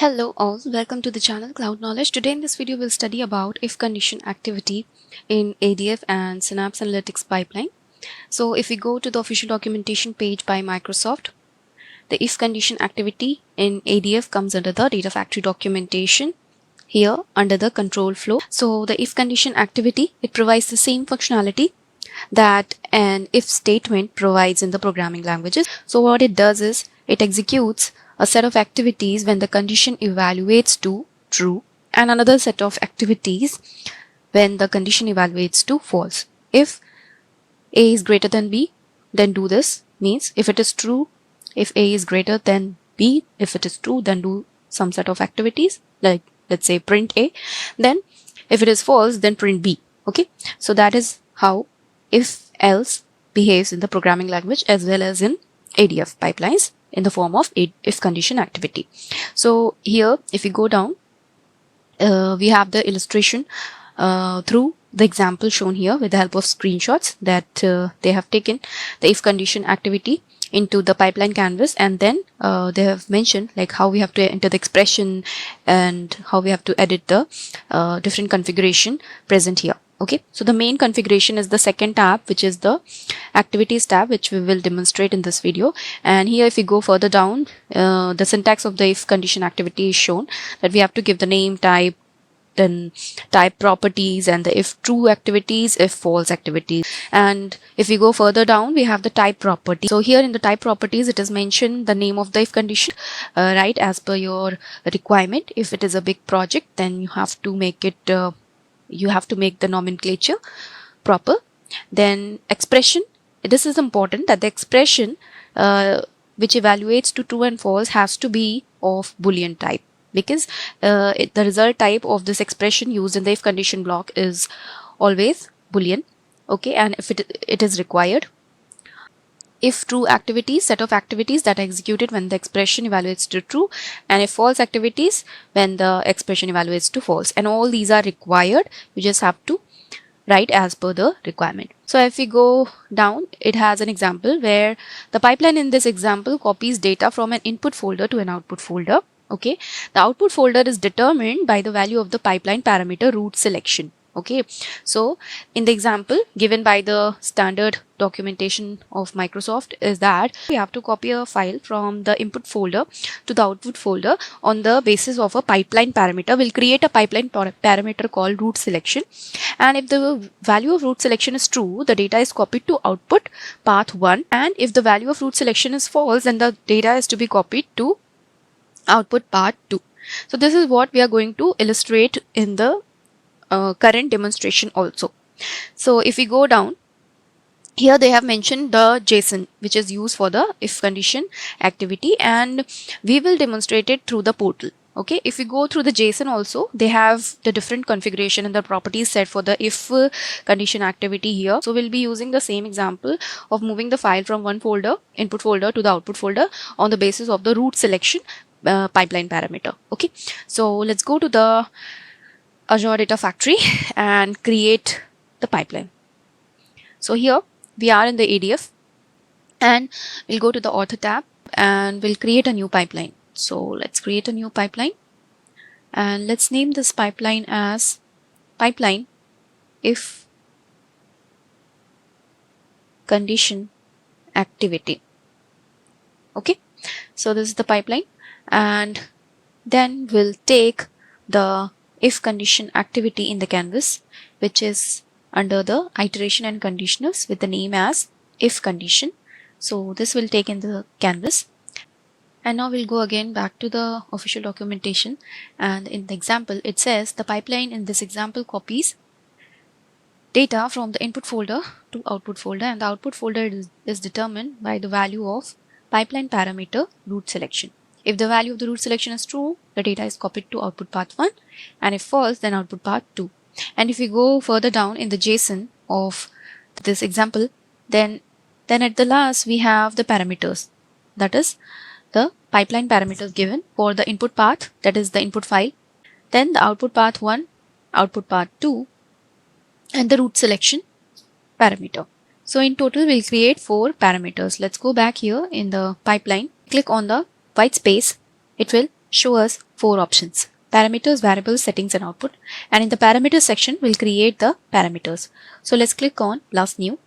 Hello all, welcome to the channel Cloud Knowledge. Today in this video we'll study about if condition activity in ADF and Synapse Analytics pipeline. So if we go to the official documentation page by Microsoft, the if condition activity in ADF comes under the data factory documentation here under the control flow. So the if condition activity, it provides the same functionality that an if statement provides in the programming languages. So what it does is it executes a set of activities when the condition evaluates to true and another set of activities when the condition evaluates to false. If A is greater than B, then do this. Means if it is true, if A is greater than B, if it is true, then do some set of activities like let's say print A. Then if it is false, then print B. Okay, so that is how if else behaves in the programming language as well as in ADF pipelines in the form of if condition activity. So here if we go down, we have the illustration through the example shown here with the help of screenshots that they have taken the if condition activity into the pipeline canvas, and then they have mentioned like how we have to enter the expression and how we have to edit the different configuration present here. Okay, so the main configuration is the second tab, which is the activities tab, which we will demonstrate in this video. And here if we go further down, the syntax of the if condition activity is shown that we have to give the name, type, then type properties, and the if true activities, if false activities. And if we go further down, we have the type property. So here in the type properties, it is mentioned the name of the if condition, right, as per your requirement. If it is a big project, then you have to make it you have to make the nomenclature proper. Then expression, this is important that the expression which evaluates to true and false has to be of Boolean type, because the result type of this expression used in the if condition block is always Boolean. Okay, and if it is required. If true activities, set of activities that are executed when the expression evaluates to true, and if false activities when the expression evaluates to false, and all these are required. You just have to write as per the requirement. So if we go down, it has an example where the pipeline in this example copies data from an input folder to an output folder. Okay, the output folder is determined by the value of the pipeline parameter root selection. Okay, so in the example given by the standard documentation of Microsoft is that we have to copy a file from the input folder to the output folder on the basis of a pipeline parameter. We'll create a pipeline parameter called root selection, and if the value of root selection is true, the data is copied to output path 1, and if the value of root selection is false, then the data is to be copied to output path 2. So this is what we are going to illustrate in the current demonstration also. So if we go down, here they have mentioned the JSON which is used for the if condition activity, and we will demonstrate it through the portal. Okay, if we go through the JSON also, they have the different configuration and the properties set for the if condition activity here. So we'll be using the same example of moving the file from one folder, input folder, to the output folder on the basis of the root selection pipeline parameter. Okay, so let's go to the Azure Data Factory and create the pipeline. So here we are in the ADF, and we'll go to the author tab and we'll create a new pipeline. So let's create a new pipeline, and let's name this pipeline as pipeline if condition activity. Okay, so this is the pipeline, and then we'll take the if condition activity in the canvas, which is under the iteration and conditionals with the name as if condition. So this will take in the canvas, and now we'll go again back to the official documentation, and in the example it says the pipeline in this example copies data from the input folder to output folder, and the output folder is determined by the value of pipeline parameter root selection. If the value of the root selection is true, the data is copied to output path 1, and if false, then output path 2. And if we go further down in the JSON of this example, then at the last we have the parameters, that is the pipeline parameters given for the input path, that is the input file, then the output path 1, output path 2, and the root selection parameter. So in total we'll create 4 parameters. Let's go back here in the pipeline, click on the white space. It will show us 4 options: parameters, variables, settings and output. And in the parameters section, we'll create the parameters. So let's click on plus new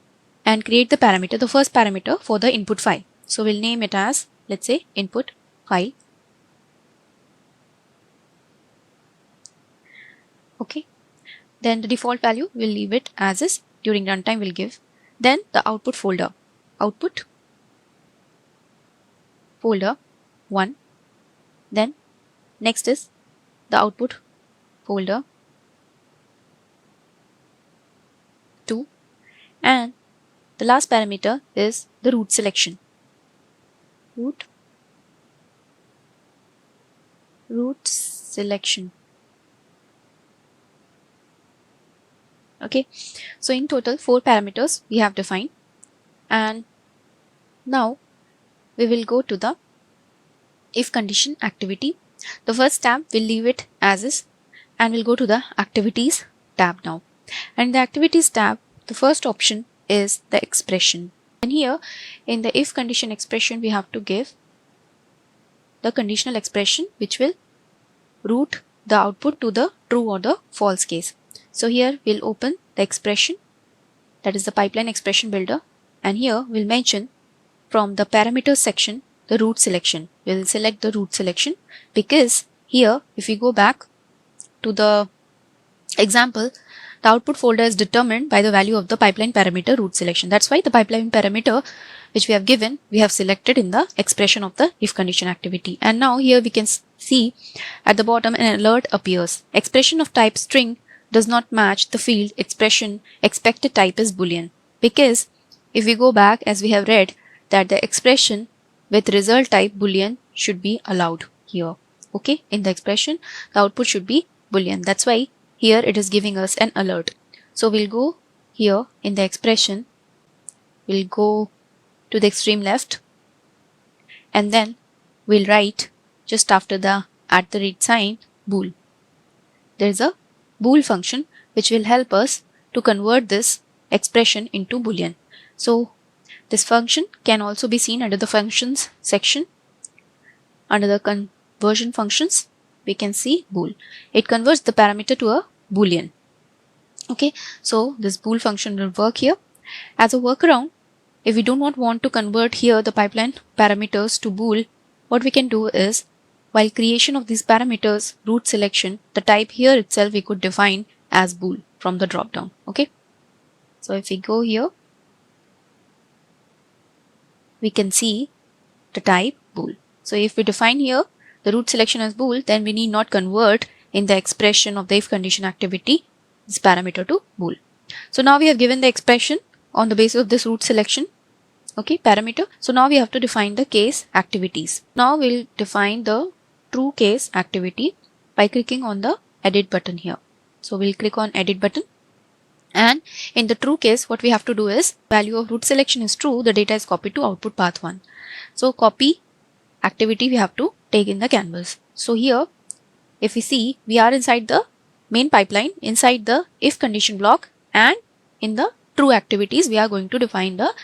and create the parameter, the first parameter for the input file. So we'll name it as, let's say, input file. Okay. Then the default value, we'll leave it as is. During runtime, we'll give. Then the output folder, output folder 1. Then next is the output folder 2. And the last parameter is the root selection. Root selection. Okay, so in total 4 parameters we have defined, and now we will go to the if condition activity. The first tab we'll leave it as is, and we'll go to the activities tab now. And the activities tab, the first option is the expression. And here in the if condition expression, we have to give the conditional expression which will route the output to the true or the false case. So here we'll open the expression, that is the pipeline expression builder, and here we'll mention from the parameters section the root selection. We'll select the root selection because here if we go back to the example, the output folder is determined by the value of the pipeline parameter root selection. That's why the pipeline parameter which we have given, we have selected in the expression of the if condition activity. And now here we can see at the bottom an alert appears. Expression of type string does not match the field expression expected type is boolean, because if we go back, as we have read, that the expression with result type boolean should be allowed here. Okay, in the expression the output should be boolean. That's why here it is giving us an alert. So we'll go here in the expression, we'll go to the extreme left, and then we'll write just after the @ bool. There is a bool function which will help us to convert this expression into boolean. So this function can also be seen under the functions section. Under the conversion functions, we can see bool. It converts the parameter to a boolean. Okay, so this bool function will work here. As a workaround, if we do not want to convert here the pipeline parameters to bool, what we can do is, while creation of these parameters root selection, the type here itself we could define as bool from the drop down. Okay, so if we go here, we can see the type bool. So if we define here the root selection as bool, then we need not convert in the expression of the if condition activity this parameter to bool. So now we have given the expression on the basis of this root selection, okay, parameter. So now we have to define the case activities. Now we'll define the true case activity by clicking on the edit button here. So we'll click on edit button, and in the true case what we have to do is, value of root selection is true, the data is copied to output path 1. So copy activity we have to take in the canvas. So here if we see, we are inside the main pipeline, inside the if condition block, and in the true activities we are going to define the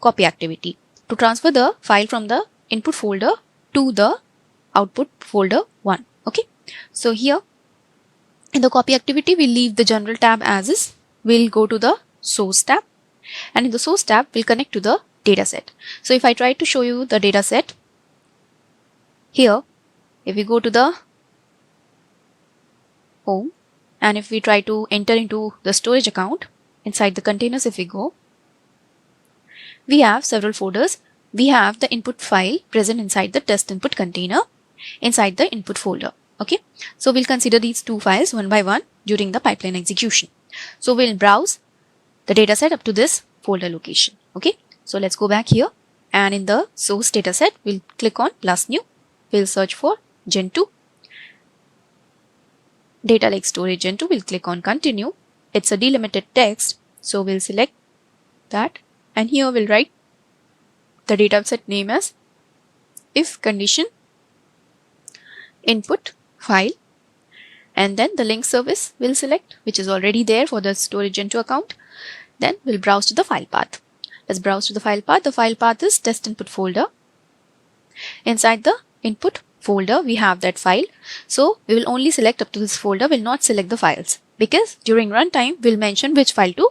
copy activity to transfer the file from the input folder to the output folder 1. Okay, so here in the copy activity we'll leave the general tab as is. We'll go to the source tab, and in the source tab we'll connect to the dataset. So if I try to show you the dataset here, if we go to the home, and if we try to enter into the storage account, inside the containers if we go, we have several folders. We have the input file present inside the test input container inside the input folder. Okay, so we'll consider these two files one by one during the pipeline execution. So we'll browse the dataset up to this folder location. Okay, so let's go back here, and in the source dataset we'll click on plus new. We'll search for Gen2 data lake storage Gen2. We'll click on continue. It's a delimited text, so we'll select that, and here we'll write the dataset name as if condition input file, and then the link service we'll select, which is already there for the storage Gen2 account. Then we'll browse to the file path. Let's browse to the file path. The file path is test input folder. Inside the input folder we have that file. So we will only select up to this folder, will not select the files, because during runtime we'll mention which file to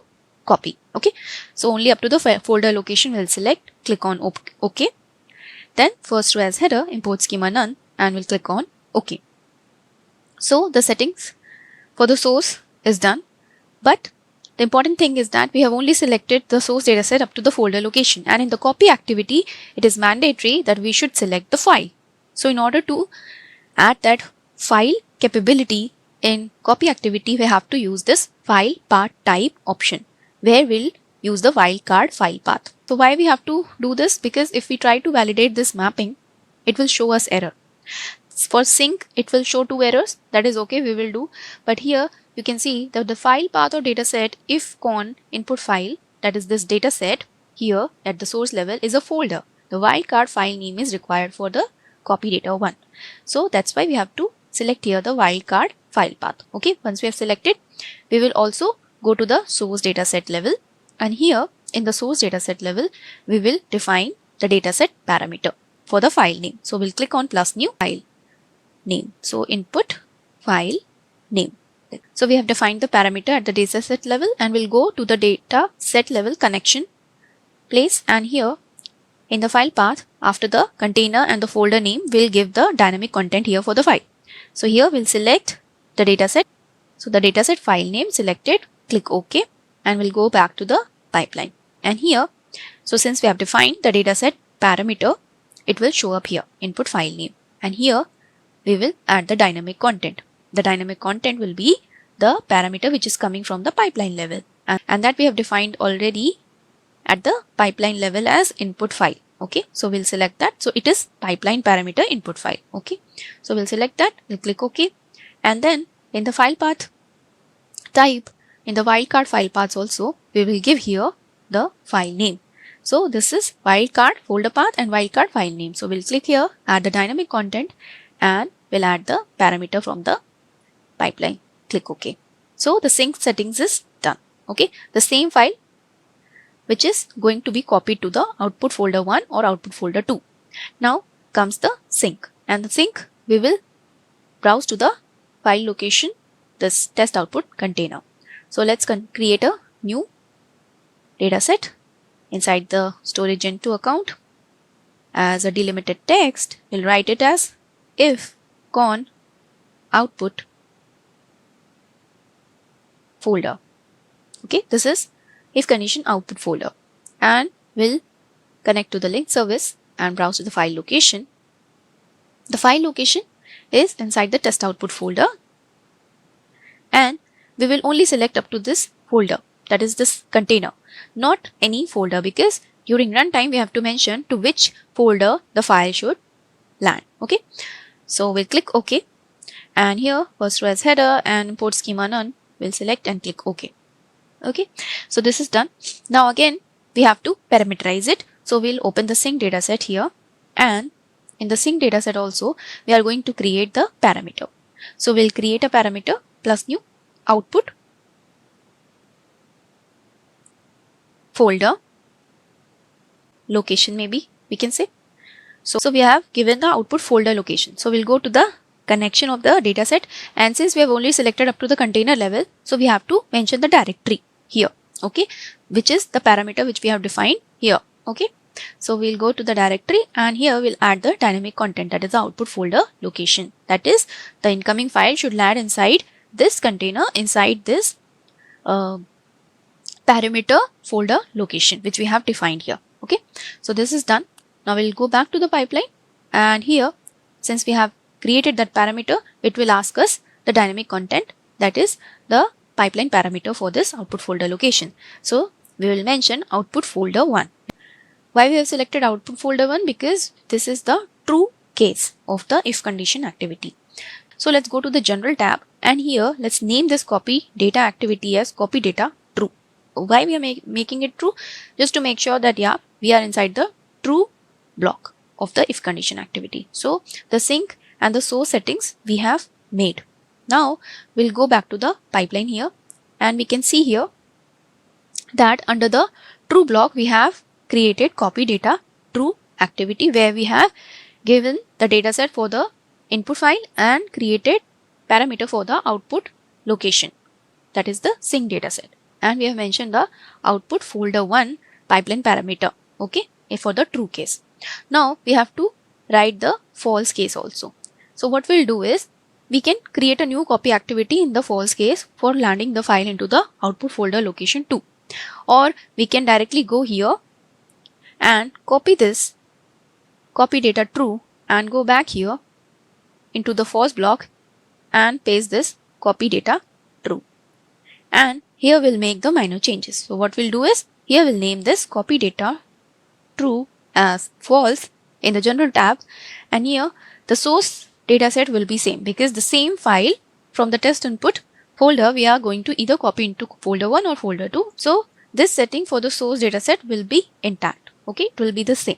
copy. Okay, so only up to the folder location we'll select, click on OK. Then first row as header, import schema none, and we'll click on OK. So the settings for the source is done, but the important thing is that we have only selected the source dataset up to the folder location, and in the copy activity, it is mandatory that we should select the file. So in order to add that file capability in copy activity, we have to use this file path type option, where we'll use the wildcard file path. So why we have to do this? Because if we try to validate this mapping, it will show us error. For sync, it will show 2 errors. That is okay, we will do. But here you can see that the file path or dataset if con input file, that is this dataset here at the source level, is a folder. The wildcard file name is required for the copy data 1. So that's why we have to select here the wildcard file path. Okay, once we have selected, we will also go to the source dataset level, and here in the source dataset level, we will define the dataset parameter for the file name. So we'll click on plus new file name. So input file name. So we have defined the parameter at the dataset level, and we'll go to the data set level connection place, and here in the file path after the container and the folder name, we'll give the dynamic content here for the file. So here we'll select the dataset. So the dataset file name selected, click OK, and we'll go back to the pipeline. And here, so since we have defined the dataset parameter, it will show up here, input file name. And here we will add the dynamic content. The dynamic content will be the parameter which is coming from the pipeline level, and that we have defined already at the pipeline level as input file. Okay, so we'll select that. So it is pipeline parameter input file. Okay, so we'll select that, we'll click OK, and then in the file path type, in the wildcard file paths also, we will give here the file name. So this is wildcard folder path and wildcard file name. So we'll click here, add the dynamic content, and we'll add the parameter from the pipeline. Click OK. So the sync settings is done. Okay, the same file which is going to be copied to the output folder 1 or output folder 2. Now comes the sync, and the sync we will browse to the file location, this test output container. So let's create a new dataset inside the storage gen2 account. As a delimited text, we'll write it as if con output folder. Okay, this is if condition output folder, and we'll connect to the link service and browse to the file location. The file location is inside the test output folder, and we will only select up to this folder, that is this container, not any folder, because during runtime we have to mention to which folder the file should land. Okay, so we'll click OK, and here first row as header and import schema none, we'll select and click OK. Okay, so this is done. Now again we have to parameterize it. So we'll open the sync dataset here, and in the sync dataset also we are going to create the parameter. So we'll create a parameter plus new output folder location, maybe we can say. So we have given the output folder location. So we'll go to the connection of the dataset, and since we have only selected up to the container level, so we have to mention the directory here. Okay, which is the parameter which we have defined here. Okay, so we'll go to the directory, and here we'll add the dynamic content, that is the output folder location, that is the incoming file should land inside this container, inside this parameter folder location which we have defined here. Okay, so this is done. Now we'll go back to the pipeline, and here since we have created that parameter, it will ask us the dynamic content, that is the pipeline parameter for this output folder location. So we will mention output folder 1. Why we have selected output folder 1? Because this is the true case of the if condition activity. So let's go to the general tab, and here let's name this copy data activity as copy data true. Why we are making it true? Just to make sure that we are inside the true block of the if condition activity. So the sync and the source settings we have made. Now we'll go back to the pipeline here, and we can see here that under the true block we have created copy data true activity, where we have given the dataset for the input file and created parameter for the output location, that is the sync dataset, and we have mentioned the output folder 1 pipeline parameter, okay, for the true case. Now we have to write the false case also. So what we'll do is we can create a new copy activity in the false case for landing the file into the output folder location 2, or we can directly go here and copy this copy data true and go back here into the false block and paste this copy data true, and here we'll make the minor changes. So what we'll do is here we'll name this copy data true as false in the general tab, and here the source dataset will be same because the same file from the test input folder we are going to either copy into folder 1 or folder 2. So this setting for the source dataset will be intact, okay, it will be the same.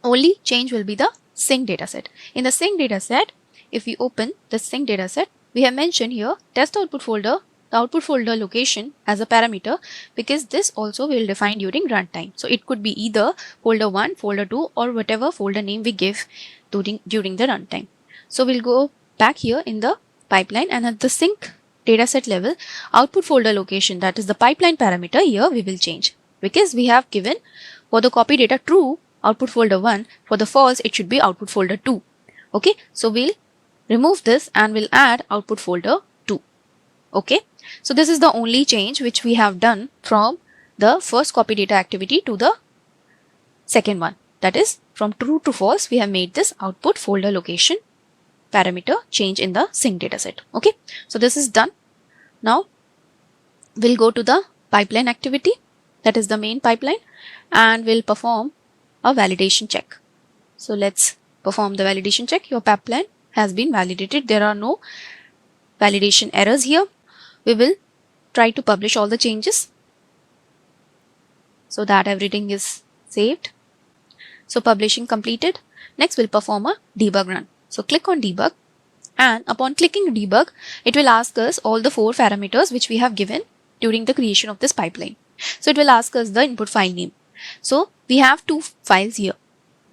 Only change will be the sync dataset. In the sync dataset, if we open the sync dataset, we have mentioned here test output folder, the output folder location as a parameter, because this also will define during runtime. So it could be either folder 1, folder 2, or whatever folder name we give during the runtime. So we'll go back here in the pipeline, and at the sync dataset level, output folder location, that is the pipeline parameter, here we will change because we have given for the copy data true output folder 1, for the false it should be output folder 2. Okay, so we'll remove this and we'll add output folder 2. Okay, so this is the only change which we have done from the first copy data activity to the second one, that is from true to false we have made this output folder location parameter change in the sync dataset. Okay, so this is done. Now we'll go to the pipeline activity, that is the main pipeline, and we'll perform a validation check. So let's perform the validation check. Your pipeline has been validated. There are no validation errors here. We will try to publish all the changes so that everything is saved. So publishing completed. Next we'll perform a debug run. So click on debug, and upon clicking debug, it will ask us all the 4 parameters which we have given during the creation of this pipeline. So it will ask us the input file name. So we have 2 files here.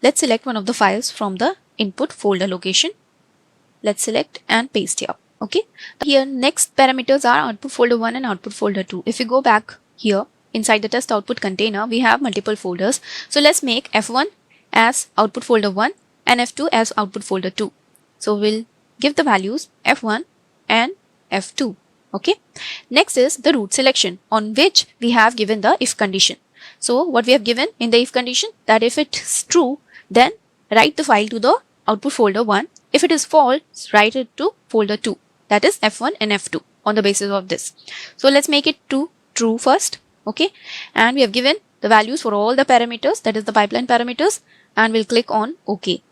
Let's select one of the files from the input folder location. Let's select and paste here. Okay. Here next parameters are output folder 1 and output folder 2. If you go back here inside the test output container, we have multiple folders. So let's make F1 as output folder 1 and F2 as output folder 2. So we'll give the values F1 and F2. Okay. Next is the root selection, on which we have given the if condition. So what we have given in the if condition, that if it is true, then write the file to the output folder 1. If it is false, write it to folder 2, that is F1 and F2 on the basis of this. So let's make it to true first. Okay. And we have given the values for all the parameters, that is the pipeline parameters, and we'll click on OK.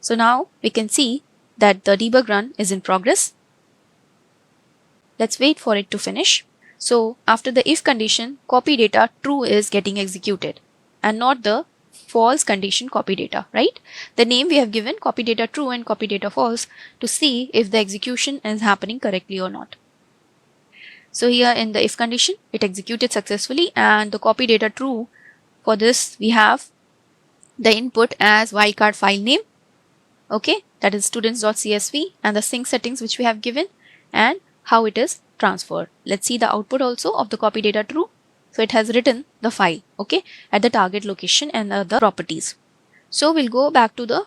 So now we can see that the debug run is in progress. Let's wait for it to finish. So after the if condition, copy data true is getting executed and not the false condition copy data, right? The name we have given copy data true and copy data false to see if the execution is happening correctly or not. So here in the if condition, it executed successfully, and the copy data true, for this we have the input as wildcard file name. Okay, that is students.csv, and the sync settings which we have given and how it is transferred. Let's see the output also of the copy data true. So it has written the file, okay, at the target location and the properties. So we'll go back to the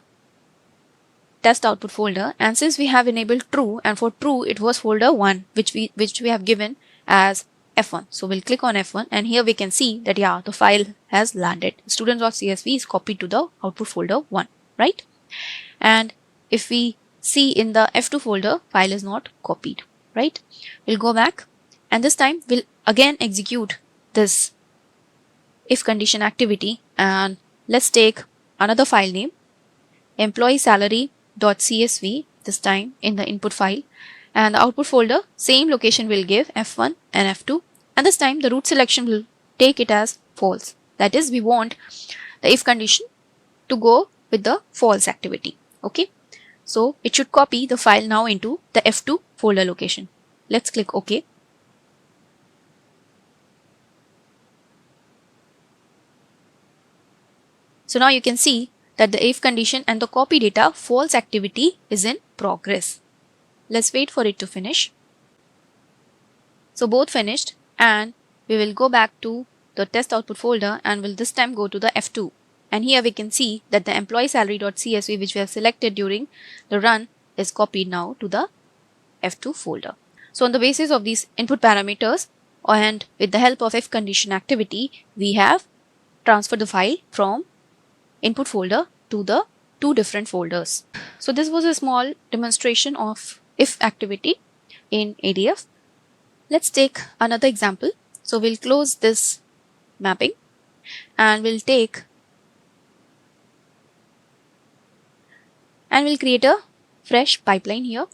test output folder, and since we have enabled true, and for true it was folder 1 which we have given as F1. So we'll click on F1, and here we can see that yeah, the file has landed. Students.csv is copied to the output folder 1, right? And if we see in the F2 folder, file is not copied, right? We'll go back, and this time we'll again execute this if condition activity, and let's take another file name, employee salary.csv, this time in the input file, and the output folder, same location will give F1 and F2, and this time the root selection will take it as false. That is, we want the if condition to go with the false activity. Okay, so it should copy the file now into the F2 folder location. Let's click OK. So now you can see that the if condition and the copy data false activity is in progress. Let's wait for it to finish. So both finished, and we will go back to the test output folder and will this time go to the F2. And here we can see that the employee salary.csv which we have selected during the run is copied now to the F2 folder. So on the basis of these input parameters and with the help of if condition activity, we have transferred the file from input folder to the two different folders. So this was a small demonstration of if activity in ADF. Let's take another example. So we'll close this mapping and we'll take and we'll create a fresh pipeline here,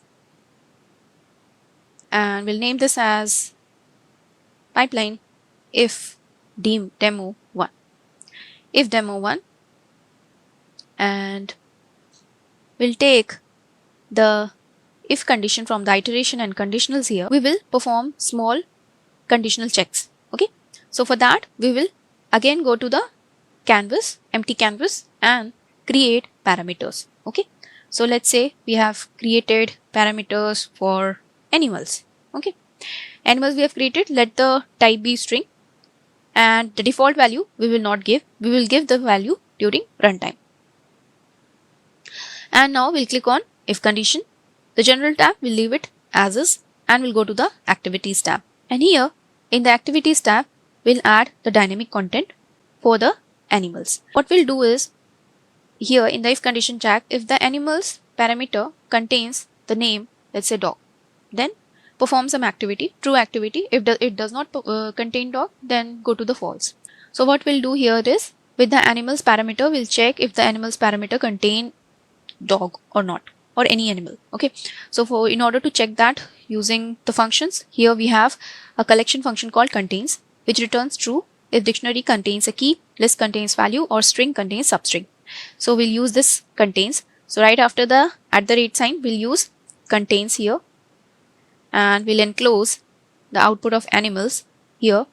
and we'll name this as pipeline if demo 1. If demo 1, and we'll take the if condition from the iteration and conditionals here. We will perform small conditional checks. Okay, so for that we will again go to the canvas, empty canvas, and create parameters. Okay, so let's say we have created parameters for animals. Okay, animals we have created, let the type be string, and the default value we will not give, we will give the value during runtime. And now we'll click on if condition. The general tab we'll leave it as is, and we'll go to the activities tab. And here in the activities tab we'll add the dynamic content for the animals. What we'll do is, here in the if condition check, if the animals parameter contains the name, let's say dog, then perform some activity, true activity. If it does not contain dog, then go to the false. So what we'll do here is, with the animals parameter, we'll check if the animals parameter contain dog or not, or any animal. Okay, so in order to check that using the functions, here we have a collection function called contains, which returns true if dictionary contains a key, list contains value, or string contains substring. So we'll use this contains. So right after the @ sign, we'll use contains here, and we'll enclose the output of animals here,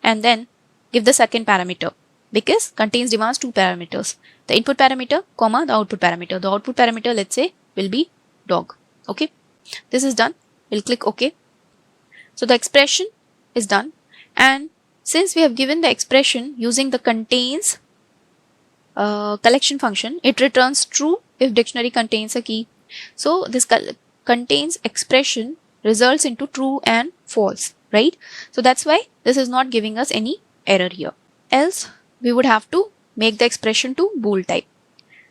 and then give the second parameter, because contains demands two parameters, the input parameter comma the output parameter. The output parameter, let's say, will be dog. Okay, this is done. We'll click OK. So the expression is done, and since we have given the expression using the contains collection function, it returns true if dictionary contains a key. So this contains expression results into true and false, right? So that's why this is not giving us any error here. Else we would have to make the expression to bool type.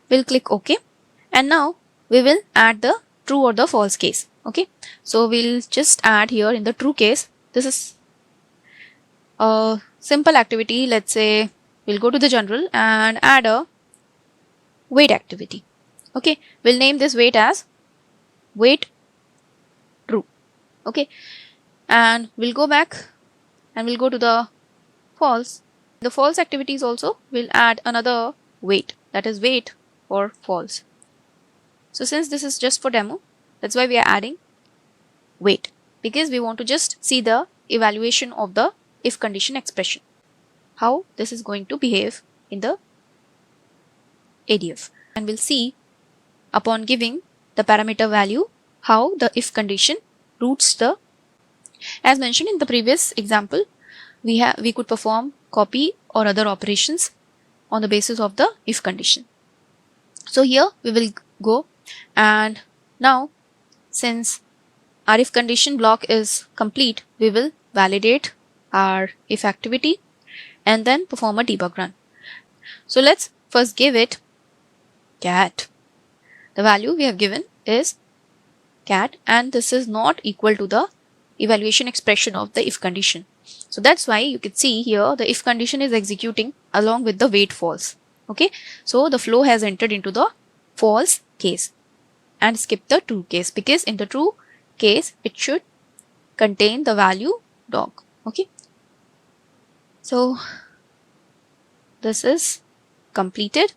We'll click OK, and now we will add the true or the false case. Okay, so we'll just add here in the true case, this is a simple activity. Let's say we'll go to the general and add a wait activity. Okay, we'll name this wait as wait true. Okay, and we'll go back and we'll go to the false. The false activities also will add another wait, that is wait for false. So since this is just for demo, that's why we are adding wait, because we want to just see the evaluation of the if condition expression, how this is going to behave in the ADF. And we'll see upon giving the parameter value how the if condition routes the, as mentioned in the previous example, we could perform copy or other operations on the basis of the if condition. So here we will go, and now since our if condition block is complete, we will validate our if activity and then perform a debug run. So let's first give it cat. The value we have given is cat, and this is not equal to the evaluation expression of the if condition. So that's why you can see here the if condition is executing along with the wait false. Okay, so the flow has entered into the false case and skipped the true case, because in the true case it should contain the value dog. Okay, so this is completed.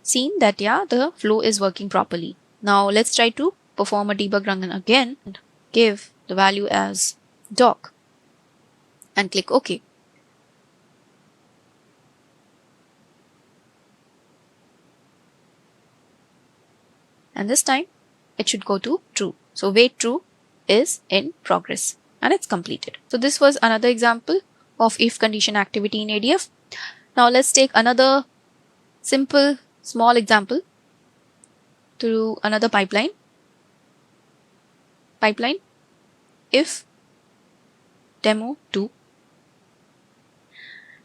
Seen that yeah, the flow is working properly. Now let's try to perform a debug run again and give the value as dog and click OK. and this time it should go to true. So wait true is in progress and it's completed. So this was another example of if condition activity in ADF. Now let's take another simple small example to another pipeline if demo 2,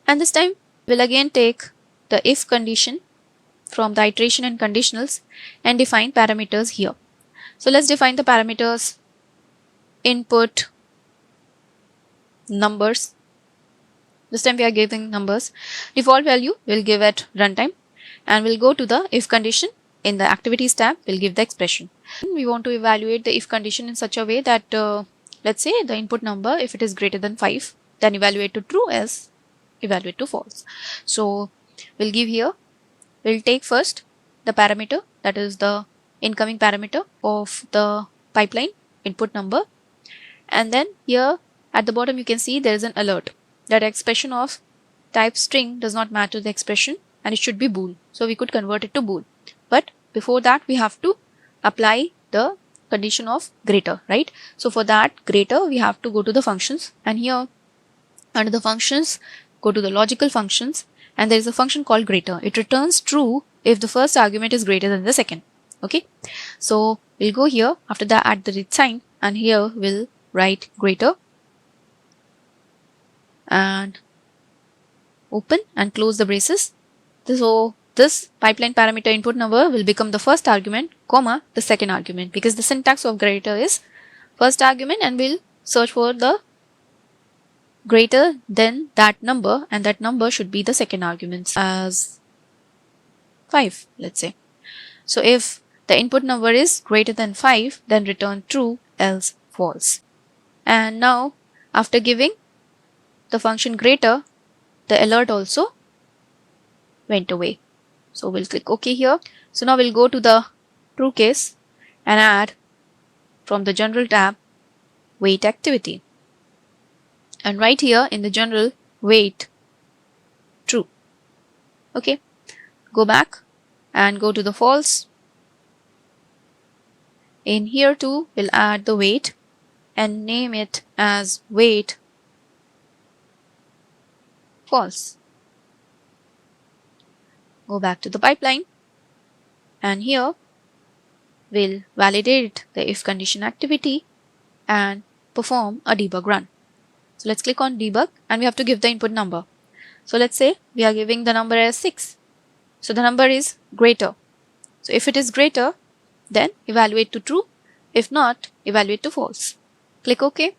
and this time we'll again take the if condition from the iteration and conditionals and define parameters here. So let's define the parameters input numbers. This time we are giving numbers. Default value we'll give at runtime, and we'll go to the if condition. In the activities tab we'll give the expression. We want to evaluate the if condition in such a way that let's say the input number, if it is greater than 5, then evaluate to true, else evaluate to false. So we'll give here, we'll take first the parameter, that is the incoming parameter of the pipeline input number, and then here at the bottom you can see there is an alert that expression of type string does not match to the expression and it should be bool. So we could convert it to bool, but before that we have to apply the condition of greater, right? So for that greater we have to go to the functions, and here under the functions go to the logical functions, and there is a function called greater. It returns true if the first argument is greater than the second. Okay, so we'll go here, after that add the sign, and here we'll write greater and open and close the braces. So this pipeline parameter input number will become the first argument, comma, the second argument, because the syntax of greater is first argument, and we'll search for the greater than that number, and that number should be the second argument as 5, let's say. So if the input number is greater than 5, then return true, else false. And now after giving the function greater, the alert also went away. So we'll click OK here. So now we'll go to the true case and add from the general tab wait activity, and right here in the general wait true. Okay, go back and go to the false. In here too we'll add the wait and name it as wait false. Go back to the pipeline, and here we'll validate the if condition activity and perform a debug run. So let's click on debug, and we have to give the input number. So let's say we are giving the number as 6. So the number is greater. So if it is greater, then evaluate to true. If not, evaluate to false. Click OK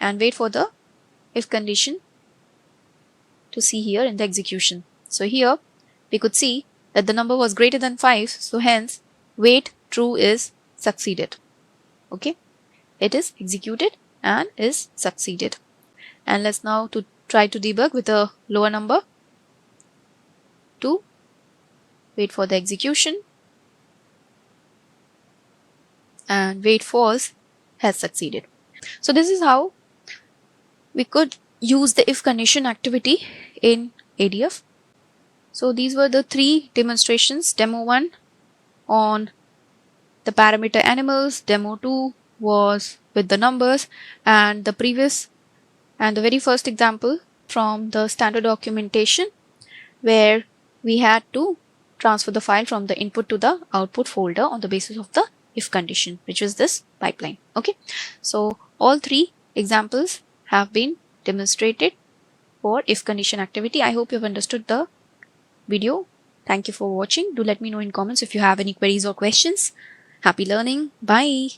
and wait for the if condition to see here in the execution. So here we could see that the number was greater than 5, so hence wait true is succeeded. Okay, it is executed and is succeeded. And let's now try to debug with a lower number. 2, wait for the execution, and wait false has succeeded. So this is how we could use the if condition activity in ADF. So these were the 3 demonstrations. Demo 1 on the parameter animals, demo 2 was with the numbers, and the previous and the very first example from the standard documentation where we had to transfer the file from the input to the output folder on the basis of the if condition, which was this pipeline. Okay, so all 3 examples have been demonstrated for if condition activity. I hope you have understood the video. Thank you for watching. Do let me know in comments if you have any queries or questions. Happy learning. Bye.